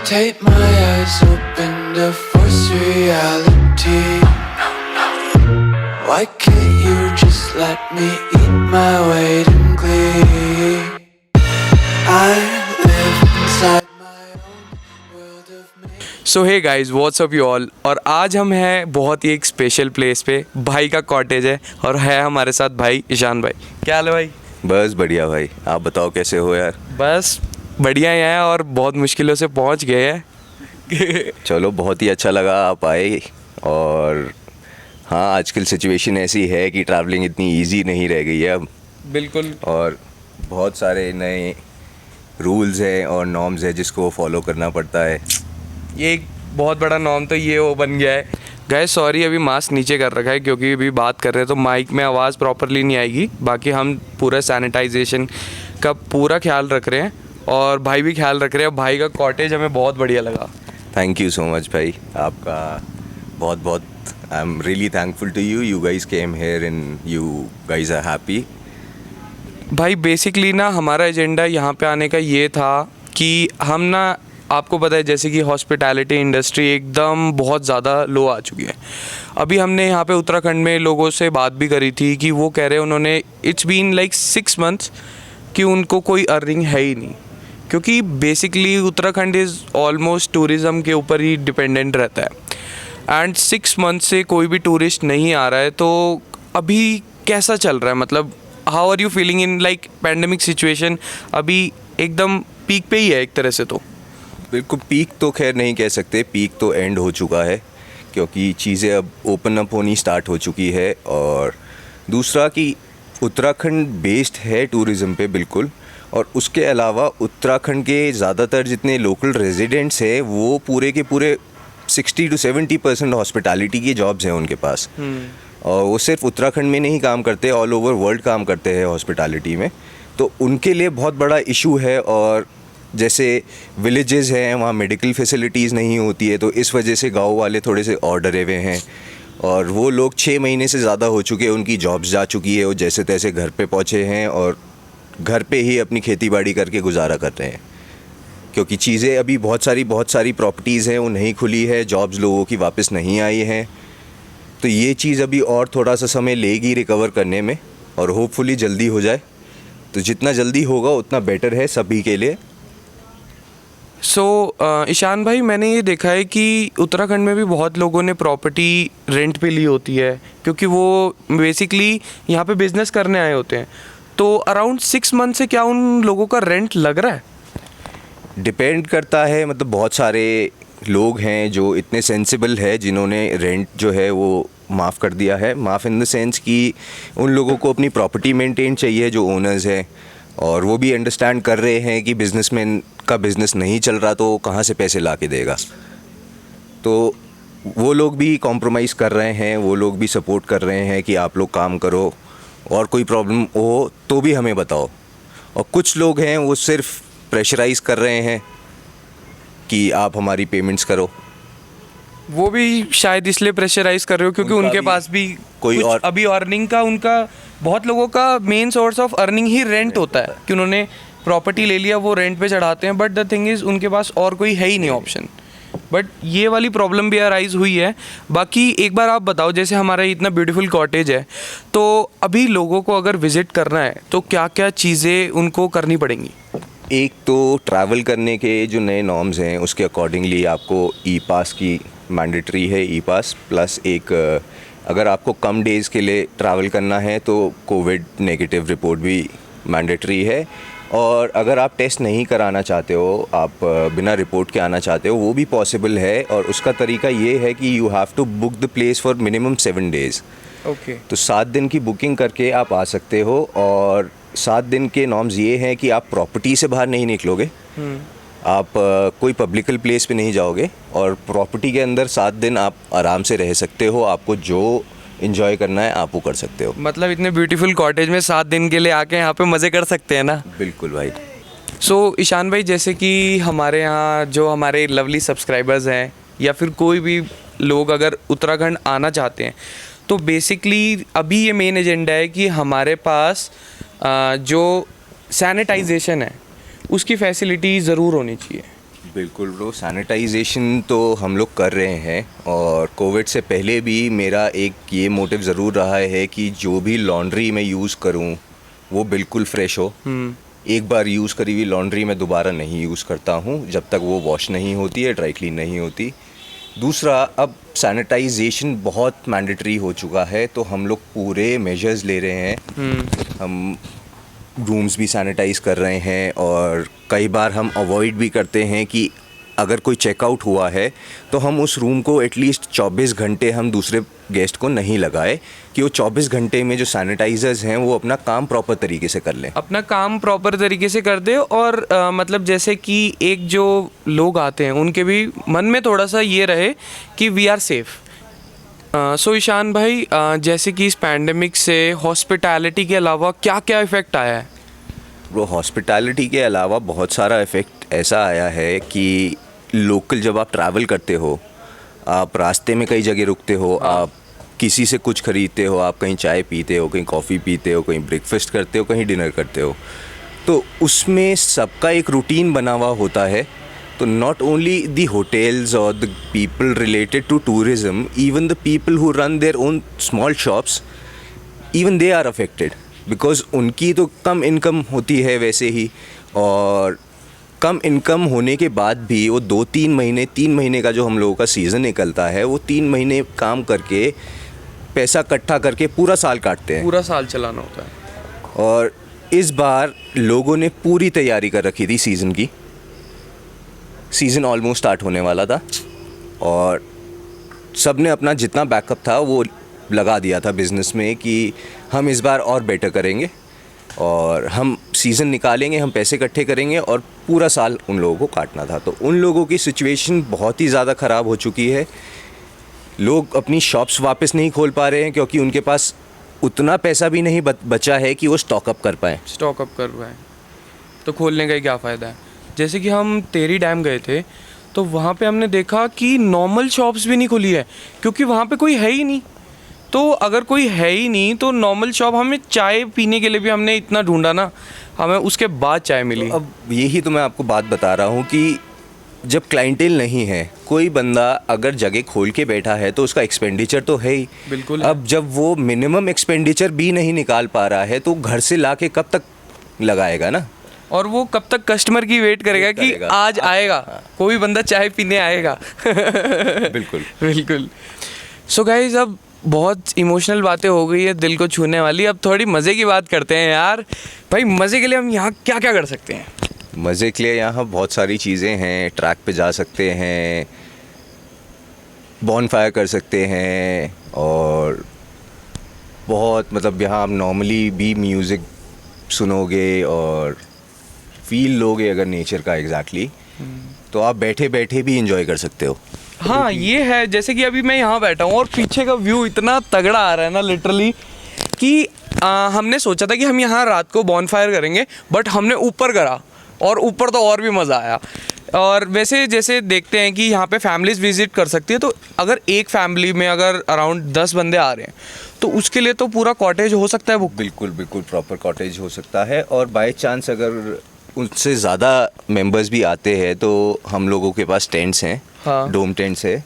Take my eyes open to force reality. Why can't you just let me eat my weight in glee? I live inside my own world of me. So hey guys what's up you all. और आज हम हैं बहुत ही एक special place पे, भाई का cottage है और है हमारे साथ भाई ईशान भाई। क्या हाल है भाई? बस बढ़िया भाई, आप बताओ कैसे हो यार? बस बढ़िया ही है और बहुत मुश्किलों से पहुंच गए हैं। चलो बहुत ही अच्छा लगा आप आए। और हाँ, आजकल सिचुएशन ऐसी है कि ट्रैवलिंग इतनी इजी नहीं रह गई है अब। बिल्कुल। और बहुत सारे नए रूल्स हैं और नॉर्म्स हैं जिसको फॉलो करना पड़ता है। ये एक बहुत बड़ा नॉर्म तो ये वो बन गया है। गाइस सॉरी, अभी मास्क नीचे कर रखा है क्योंकि अभी बात कर रहे हैं तो माइक में आवाज़ प्रॉपरली नहीं आएगी। बाकी हम पूरा सैनिटाइजेशन का पूरा ख्याल रख रहे हैं और भाई भी ख्याल रख रहे हैं। भाई का कॉटेज हमें बहुत बढ़िया लगा। थैंक यू सो मच भाई, आपका बहुत बहुत I am really thankful to you. You guys came here and you guys are happy. भाई बेसिकली ना हमारा एजेंडा यहाँ पे आने का ये था कि हम ना, आपको पता है जैसे कि हॉस्पिटैलिटी इंडस्ट्री एकदम बहुत ज़्यादा लो आ चुकी है। अभी हमने यहाँ पे उत्तराखंड में लोगों से बात भी करी थी कि वो कह रहे हैं उन्होंने इट्स बीन लाइक 6 मंथ्स कि उनको कोई अर्निंग है ही नहीं, क्योंकि basically Uttarakhand is almost tourism के ऊपर ही डिपेंडेंट रहता है। एंड 6 मंथ से कोई भी टूरिस्ट नहीं आ रहा है। तो अभी कैसा चल रहा है, मतलब how are you feeling in like pandemic situation? अभी एकदम पीक पे ही है एक तरह से। तो बिल्कुल पीक तो खैर नहीं कह सकते, पीक तो एंड हो चुका है क्योंकि चीज़ें अब ओपन अप होनी स्टार्ट हो चुकी है। और दूसरा कि उत्तराखंड बेस्ड है टूरिज़्म पे बिल्कुल। और उसके अलावा उत्तराखंड के ज़्यादातर जितने लोकल रेजिडेंट्स हैं वो पूरे के पूरे 60 to 70% हॉस्पिटैलिटी की जॉब्स हैं उनके पास। और वो सिर्फ उत्तराखंड में नहीं काम करते, ऑल ओवर वर्ल्ड काम करते हैं हॉस्पिटैलिटी में। तो उनके लिए बहुत बड़ा इशू है। और जैसे विलेजेस हैं वहाँ मेडिकल फैसिलिटीज़ नहीं होती है, तो इस वजह से गांव वाले थोड़े से और डरे हुए हैं। और वो लोग 6 महीने से ज़्यादा हो चुके हैं, उनकी जॉब्स जा चुकी है, वो जैसे तैसे घर पे पहुँचे हैं और घर पे ही अपनी खेती बाड़ी करके गुजारा कर रहे हैं। क्योंकि चीज़ें अभी बहुत सारी प्रॉपर्टीज़ हैं वो नहीं खुली है, जॉब्स लोगों की वापस नहीं आई हैं। तो ये चीज़ अभी और थोड़ा सा समय लेगी रिकवर करने में और होपफुली जल्दी हो जाए। तो जितना जल्दी होगा उतना बेटर है सभी के लिए। सो ईशान भाई, मैंने ये देखा है कि उत्तराखंड में भी बहुत लोगों ने प्रॉपर्टी रेंट पे ली होती है क्योंकि वो बेसिकली यहाँ पे बिजनेस करने आए होते हैं। तो अराउंड 6 मंथ से क्या उन लोगों का रेंट लग रहा है? डिपेंड करता है, मतलब बहुत सारे लोग हैं जो इतने सेंसिबल है जिन्होंने रेंट जो है वो माफ़ कर दिया है। माफ़ इन द सेंस कि उन लोगों को अपनी प्रॉपर्टी मेंटेन चाहिए जो ओनर्स हैं, और वो भी अंडरस्टैंड कर रहे हैं कि बिजनेसमैन का बिज़नेस नहीं चल रहा तो कहाँ से पैसे ला के देगा। तो वो लोग भी कॉम्प्रोमाइज़ कर रहे हैं, वो लोग भी सपोर्ट कर रहे हैं कि आप लोग काम करो और कोई प्रॉब्लम हो तो भी हमें बताओ। और कुछ लोग हैं वो सिर्फ प्रेशराइज़ कर रहे हैं कि आप हमारी पेमेंट्स करो। वो भी शायद इसलिए प्रेशराइज कर रहे हो क्योंकि उनके पास भी कोई और अभी अर्निंग का, उनका बहुत लोगों का main source of earning he rent होता है कि उन्होंने प्रॉपर्टी ले लिया, वो रेंट पे चढ़ाते हैं। बट द थिंग इज़ उनके पास और कोई है ही नहीं ऑप्शन। बट ये वाली प्रॉब्लम भी अराइज हुई है। बाकी एक बार आप बताओ, जैसे हमारा इतना ब्यूटीफुल कॉटेज है, तो अभी लोगों को अगर विज़िट करना है तो क्या क्या चीज़ें उनको करनी पड़ेंगी? एक तो ट्रैवल करने के जो नए नॉर्म्स हैं उसके अकॉर्डिंगली आपको ई पास की मैंडेटरी है, ई पास प्लस एक अगर आपको कम डेज़ के लिए ट्रैवल करना है तो कोविड नेगेटिव रिपोर्ट भी मैंडेटरी है। और अगर आप टेस्ट नहीं कराना चाहते हो, आप बिना रिपोर्ट के आना चाहते हो, वो भी पॉसिबल है। और उसका तरीका ये है कि you have to book the place for minimum 7 days. Okay. तो 7 दिन की बुकिंग करके आप आ सकते हो। और 7 दिन के नॉर्म्स ये हैं कि आप प्रॉपर्टी से बाहर नहीं निकलोगे, आप कोई पब्लिकल प्लेस पे नहीं जाओगे और प्रॉपर्टी के अंदर 7 दिन आप आराम से रह सकते हो। आपको जो इन्जॉय करना है आप वो कर सकते हो। मतलब इतने ब्यूटीफुल कॉटेज में 7 दिन के लिए आके यहाँ पे मज़े कर सकते हैं ना। बिल्कुल भाई। सो ईशान भाई, जैसे कि हमारे यहाँ जो हमारे लवली सब्सक्राइबर्स हैं या फिर कोई भी लोग अगर उत्तराखंड आना चाहते हैं, तो बेसिकली अभी ये मेन एजेंडा है कि हमारे पास जो सैनिटाइजेशन है उसकी फैसिलिटी ज़रूर होनी चाहिए। बिल्कुल ब्रो, सैनिटाइजेशन तो हम लोग कर रहे हैं, और कोविड से पहले भी मेरा एक ये मोटिव ज़रूर रहा है कि जो भी लॉन्ड्री मैं यूज़ करूँ वो बिल्कुल फ्रेश हो। एक बार यूज़ करी हुई लॉन्ड्री मैं दोबारा नहीं यूज़ करता हूँ जब तक वो वॉश नहीं होती है, ड्राई क्लीन नहीं होती। दूसरा, अब सैनिटाइजेशन बहुत मैंडेटरी हो चुका है, तो हम लोग पूरे मेजर्स ले रहे हैं। हम रूम्स भी सैनिटाइज़ कर रहे हैं, और कई बार हम अवॉइड भी करते हैं कि अगर कोई चेकआउट हुआ है तो हम उस रूम को एटलीस्ट 24 घंटे हम दूसरे गेस्ट को नहीं लगाए, कि वो 24 घंटे में जो सैनिटाइजर्स हैं वो अपना काम प्रॉपर तरीके से कर लें। अपना काम प्रॉपर तरीके से कर दे, और मतलब जैसे कि एक जो लोग आते हैं उनके भी मन में थोड़ा सा ये रहे कि वी आर सेफ़। सो ईशान भाई, जैसे कि इस पैंडेमिक से हॉस्पिटैलिटी के अलावा क्या क्या इफ़ेक्ट आया है? वो हॉस्पिटैलिटी के अलावा बहुत सारा इफ़ेक्ट ऐसा आया है कि लोकल जब आप ट्रैवल करते हो, आप रास्ते में कई जगह रुकते हो, आप किसी से कुछ ख़रीदते हो, आप कहीं चाय पीते हो, कहीं कॉफ़ी पीते हो, कहीं ब्रेकफास्ट करते हो, कहीं डिनर करते हो, तो उसमें सबका एक रूटीन बना हुआ होता है। तो नॉट ओनली द होटल्स और the people related to tourism, even the people who run their own small shops, even they are affected, because उनकी तो कम इनकम होती है वैसे ही, और कम इनकम होने के बाद भी वो 2-3 महीने 3 महीने का जो हम लोगों का सीज़न निकलता है, वो 3 महीने काम करके पैसा इकट्ठा करके पूरा साल काटते हैं। पूरा साल चलाना होता है। और इस बार लोगों ने पूरी तैयारी कर रखी थी सीज़न की। सीज़न ऑलमोस्ट स्टार्ट होने वाला था, और सब ने अपना जितना बैकअप था वो लगा दिया था बिज़नेस में कि हम इस बार और बेटर करेंगे, और हम सीज़न निकालेंगे, हम पैसे इकट्ठे करेंगे, और पूरा साल उन लोगों को काटना था। तो उन लोगों की सिचुएशन बहुत ही ज़्यादा ख़राब हो चुकी है। लोग अपनी शॉप्स वापस नहीं खोल पा रहे हैं क्योंकि उनके पास उतना पैसा भी नहीं बचा है कि वो स्टॉकअप कर पाएँ। स्टॉकअप कर पाएँ तो खोलने का ही क्या फ़ायदा है? जैसे कि हम टेरी डैम गए थे, तो वहाँ पे हमने देखा कि नॉर्मल शॉप्स भी नहीं खुली है, क्योंकि वहाँ पे कोई है ही नहीं। तो अगर कोई है ही नहीं तो नॉर्मल शॉप, हमें चाय पीने के लिए भी हमने इतना ढूंढा ना, हमें उसके बाद चाय मिली। अब यही तो मैं आपको बात बता रहा हूँ कि जब क्लाइंटेल नहीं है, कोई बंदा अगर जगह खोल के बैठा है तो उसका एक्सपेंडिचर तो है ही। बिल्कुल। अब जब वो मिनिमम एक्सपेंडिचर भी नहीं निकाल पा रहा है तो घर से ला के कब तक लगाएगा ना, और वो कब तक कस्टमर की वेट करेगा कि आज आएगा, कोई बंदा चाय पीने आएगा। बिल्कुल बिल्कुल। सो गाइस, अब बहुत इमोशनल बातें हो गई है, दिल को छूने वाली। अब थोड़ी मज़े की बात करते हैं यार। भाई, मज़े के लिए हम यहाँ क्या क्या कर सकते हैं? मज़े के लिए यहाँ बहुत सारी चीज़ें हैं। ट्रैक पे जा सकते हैं, बॉनफायर कर सकते हैं, और बहुत मतलब यहाँ आप नॉर्मली भी म्यूज़िक सुनोगे और फील लोगे अगर नेचर का एग्जैक्टली, तो आप बैठे बैठे भी इंजॉय कर सकते हो। हाँ, ये है। जैसे कि अभी मैं यहाँ बैठा हूँ और पीछे का व्यू इतना तगड़ा आ रहा है ना लिटरली, कि हमने सोचा था कि हम यहाँ रात को बॉनफायर करेंगे, बट हमने ऊपर करा, और ऊपर तो और भी मज़ा आया। और वैसे जैसे देखते हैं कि यहाँ पे फैमिलीज़ विज़िट कर सकती है, तो अगर एक फैमिली में अगर अराउंड 10 बंदे आ रहे हैं तो उसके लिए तो पूरा कॉटेज हो सकता है बुक। बिल्कुल बिल्कुल प्रॉपर कॉटेज हो सकता है, और बाय चांस अगर उससे ज़्यादा मेंबर्स भी आते हैं तो हम लोगों के पास टेंट्स हैं। हाँ। डोम टेंट्स है,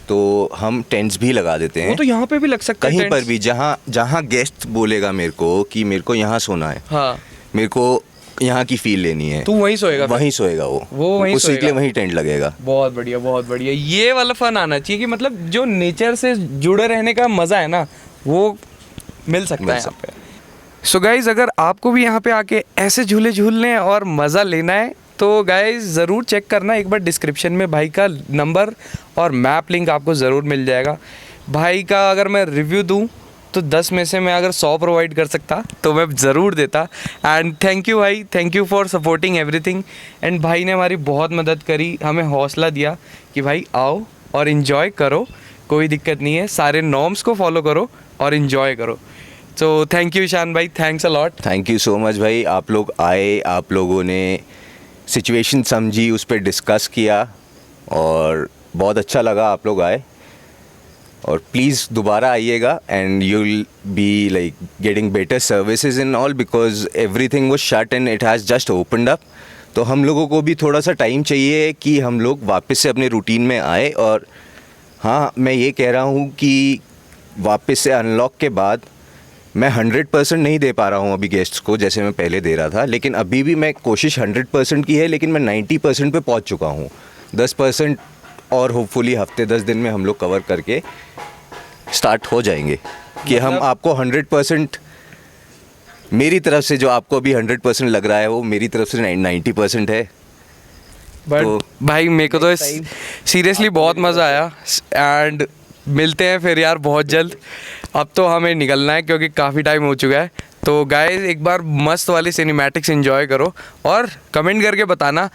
तो हम टेंट्स भी लगा देते हैं। वो तो यहाँ पे भी लग सकता है, कहीं पर भी जहाँ गेस्ट बोलेगा मेरे को कि मेरे को यहाँ सोना है, हाँ, मेरे को यहाँ की फील लेनी है, तू वहीं सोएगा, वहीं सोएगा वो वहीं उसके सोएगा। लिए वहीं टेंट लगेगा। बहुत बढ़िया, बहुत बढ़िया। ये वाला फन आना चाहिए कि मतलब जो नेचर से जुड़े रहने का मज़ा है ना, वो मिल सकता है यहाँ पे। सो गाइज, अगर आपको भी यहाँ पे आके ऐसे झूले झूलने और मज़ा लेना है तो गाइज ज़रूर चेक करना एक बार डिस्क्रिप्शन में भाई का नंबर और मैप लिंक आपको ज़रूर मिल जाएगा। भाई का अगर मैं रिव्यू दूँ तो 10 में से मैं अगर 100 प्रोवाइड कर सकता तो मैं ज़रूर देता। एंड थैंक यू भाई, thank you for supporting everything. And भाई ने हमारी बहुत मदद करी, हमें हौसला दिया कि भाई आओ और इन्जॉय करो, कोई दिक्कत नहीं है, सारे नॉर्म्स को फॉलो करो और इन्जॉय करो। तो थैंक यू ईशान भाई, thanks a lot. Thank you so much भाई, आप लोग आए, आप लोगों ने सिचुएशन समझी, उस पर डिस्कस किया और बहुत अच्छा लगा आप लोग आए। और प्लीज़ दोबारा आइएगा and you will be like getting better services in all because everything was shut and it has just opened up. तो हम लोगों को भी थोड़ा सा टाइम चाहिए कि हम लोग वापस से अपने रूटीन में आए। और हाँ, मैं ये कह रहा हूँ कि वापस से अनलॉक के बाद मैं 100% नहीं दे पा रहा हूँ अभी गेस्ट्स को जैसे मैं पहले दे रहा था, लेकिन अभी भी मैं कोशिश 100% की है, लेकिन मैं 90% पे पहुँच चुका हूँ। 10% और होपफुली हफ्ते 10 दिन में हम लोग कवर करके स्टार्ट हो जाएंगे कि हम आपको 100% मेरी तरफ से, जो आपको अभी 100% लग रहा है वो मेरी तरफ से 90% है। बट तो भाई मेरे को तो सीरियसली बहुत मज़ा आया एंड मिलते हैं फिर यार बहुत जल्द। अब तो हमें निकलना है क्योंकि काफ़ी टाइम हो चुका है। तो गाइस एक बार मस्त वाली सिनेमैटिक्स एंजॉय करो और कमेंट करके बताना